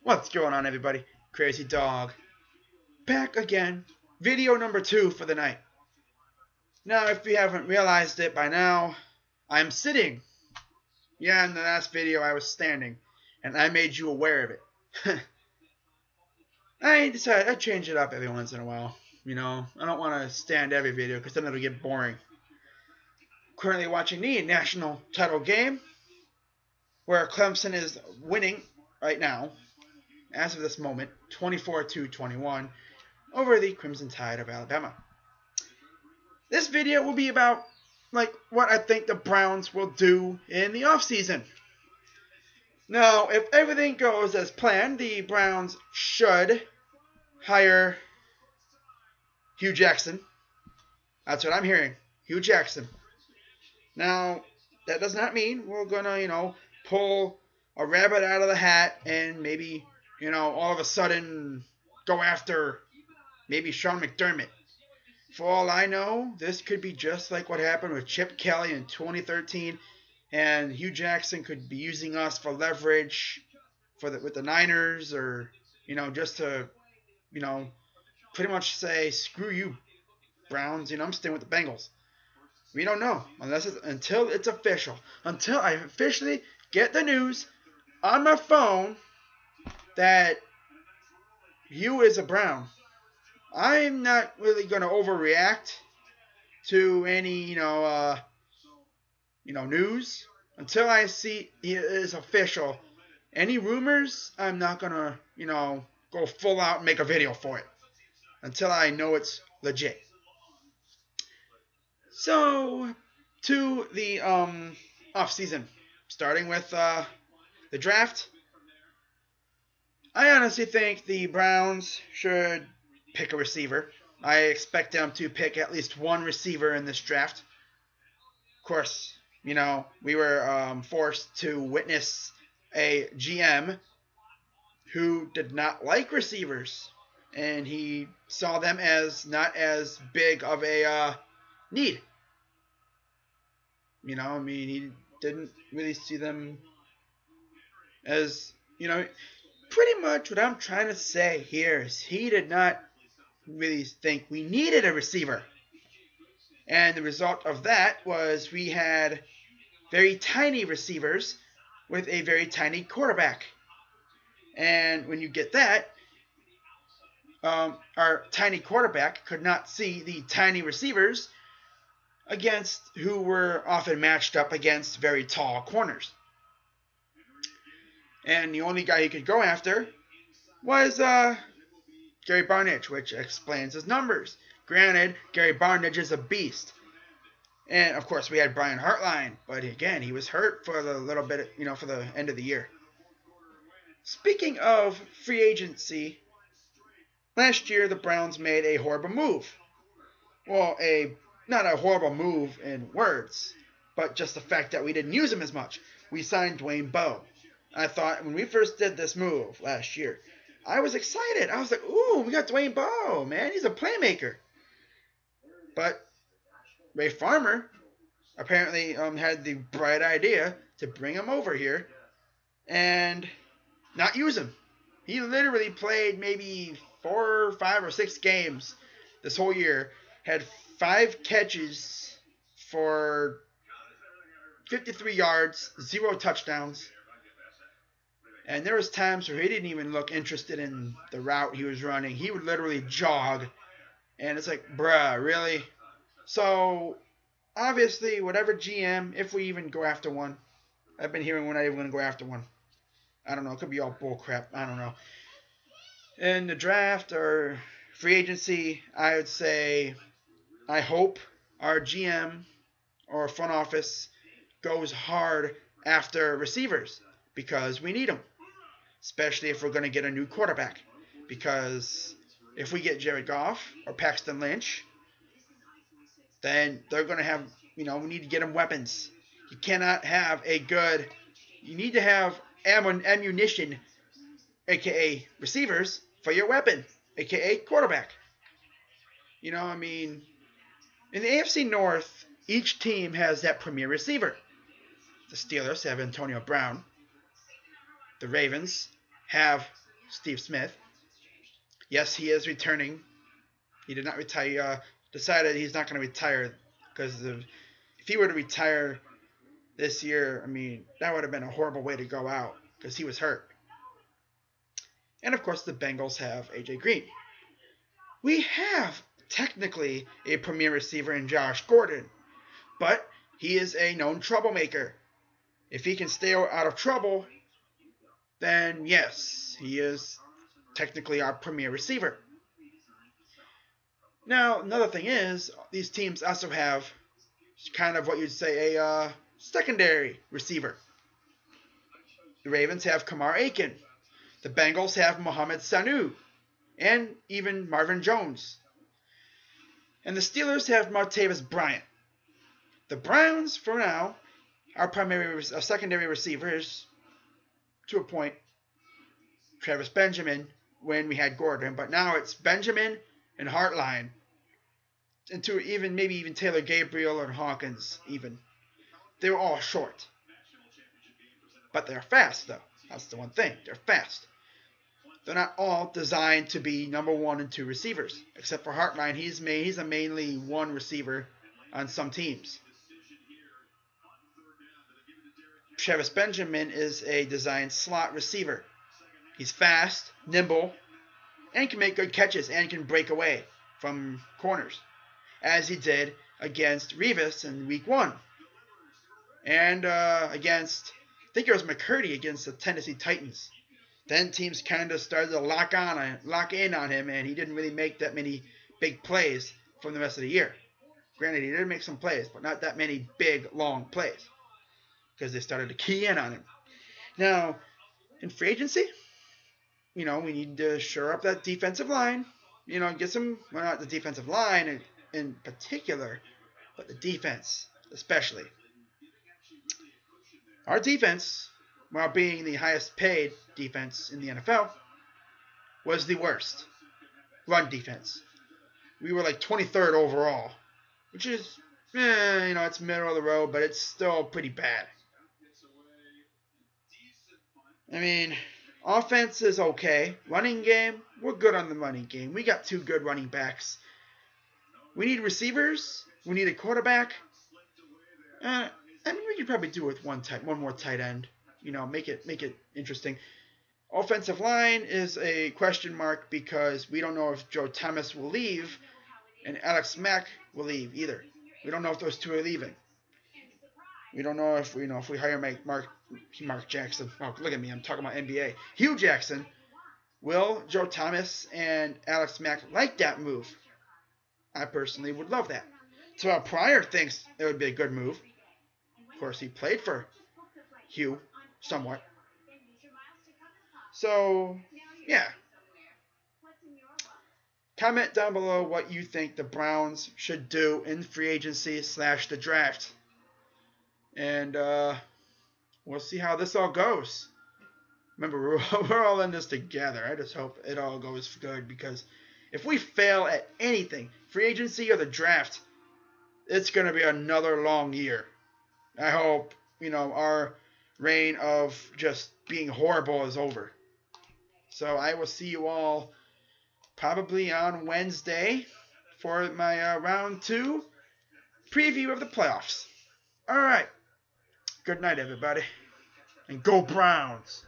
What's going on, everybody? Crazy Dog. Back again. Video number 2 for the night. Now, if you haven't realized it by now, I'm sitting. Yeah, in the last video I was standing, and I made you aware of it. I decided I'd change it up every once in a while. You know, I don't want to stand every video because then it'll get boring. Currently watching the national title game, where Clemson is winning right now, as of this moment, 24-21, over the Crimson Tide of Alabama. This video will be about what I think the Browns will do in the offseason. Now, if everything goes as planned, the Browns should hire Hugh Jackson. That's what I'm hearing. Hugh Jackson. Now, that does not mean we're going to, pull a rabbit out of the hat and maybe, all of a sudden go after maybe Sean McDermott. For all I know, this could be just like what happened with Chip Kelly in 2013, and Hugh Jackson could be using us for leverage with the Niners, or just to pretty much say screw you, Browns. I'm staying with the Bengals. We don't know until it's official. Until I officially get the news on my phone that Hugh is a Brown. I'm not really going to overreact to any, news until I see it is official. Any rumors, I'm not going to, go full out and make a video for it until I know it's legit. So, to the off-season, starting with the draft, I honestly think the Browns should pick a receiver. I expect them to pick at least one receiver in this draft. Of course, we were forced to witness a GM who did not like receivers, and he saw them as not as big of a need. He didn't really see them as, pretty much what I'm trying to say here is he did not really think we needed a receiver. And the result of that was we had very tiny receivers with a very tiny quarterback. And when you get that, our tiny quarterback could not see the tiny receivers against who were often matched up against very tall corners. And the only guy he could go after was Gary Barnidge, which explains his numbers. Granted, Gary Barnidge is a beast. And, of course, we had Brian Hartline. But, again, he was hurt for a little bit, for the end of the year. Speaking of free agency, last year the Browns made a horrible move. Well, not a horrible move in words, but just the fact that we didn't use him as much. We signed Dwayne Bowe. I thought when we first did this move last year, I was excited. I was like, ooh, we got Dwayne Bowe, man. He's a playmaker. But Ray Farmer apparently had the bright idea to bring him over here and not use him. He literally played maybe 4, 5, or 6 games this whole year, had 5 catches for 53 yards, 0 touchdowns. And there was times where he didn't even look interested in the route he was running. He would literally jog. And it's like, bruh, really? So, obviously, whatever GM, if we even go after one. I've been hearing we're not even going to go after one. I don't know. It could be all bullcrap. I don't know. In the draft or free agency, I would say I hope our GM or front office goes hard after receivers because we need them. Especially if we're going to get a new quarterback. Because if we get Jared Goff or Paxton Lynch, then they're going to have, we need to get them weapons. You cannot have you need to have ammunition, a.k.a. receivers, for your weapon, a.k.a. quarterback. In the AFC North, each team has that premier receiver. The Steelers have Antonio Brown. The Ravens have Steve Smith. Yes, he is returning. He did not retire. Decided he's not going to retire because if he were to retire this year, I mean, that would have been a horrible way to go out because he was hurt. And of course, the Bengals have A.J. Green. We have technically a premier receiver in Josh Gordon, but he is a known troublemaker. If he can stay out of trouble, then yes, he is technically our premier receiver. Now, another thing is, these teams also have kind of what you'd say a secondary receiver. The Ravens have Kamar Aiken. The Bengals have Mohamed Sanu. And even Marvin Jones. And the Steelers have Martavis Bryant. The Browns, for now, are secondary receivers, to a point, Travis Benjamin when we had Gordon. But now it's Benjamin and Hartline. And to maybe even Taylor Gabriel and Hawkins even. They were all short. But they're fast, though. That's the one thing. They're fast. They're not all designed to be number 1 and 2 receivers. Except for Hartline, he's a mainly one receiver on some teams. Travis Benjamin is a designed slot receiver. He's fast, nimble, and can make good catches and can break away from corners, as he did against Revis in Week 1. And against, I think it was McCurdy against the Tennessee Titans. Then teams kind of started to lock in on him, and he didn't really make that many big plays from the rest of the year. Granted, he did make some plays, but not that many big, long plays, because they started to key in on him. Now, in free agency, we need to shore up that defensive line. Get some, well, not the defensive line in particular, but the defense especially. Our defense, while being the highest paid defense in the NFL, was the worst run defense. We were like 23rd overall, which is, it's middle of the road, but it's still pretty bad. I mean, offense is okay. Running game, we're good on the running game. We got 2 good running backs. We need receivers. We need a quarterback. We could probably do it with one more tight end. Make it interesting. Offensive line is a question mark because we don't know if Joe Thomas will leave and Alex Mack will leave either. We don't know if those two are leaving. We don't know if we hire Mark Jackson. Oh, look at me, I'm talking about NBA. Hugh Jackson. Will Joe Thomas and Alex Mack like that move? I personally would love that. So Pryor thinks it would be a good move. Of course, he played for Hugh somewhat. So, yeah. Comment down below what you think the Browns should do in free agency / the draft. And we'll see how this all goes. Remember, we're all in this together. I just hope it all goes good, because if we fail at anything, free agency or the draft, it's going to be another long year. I hope, our reign of just being horrible is over. So I will see you all probably on Wednesday for my round 2 preview of the playoffs. All right. Good night, everybody. And go Browns.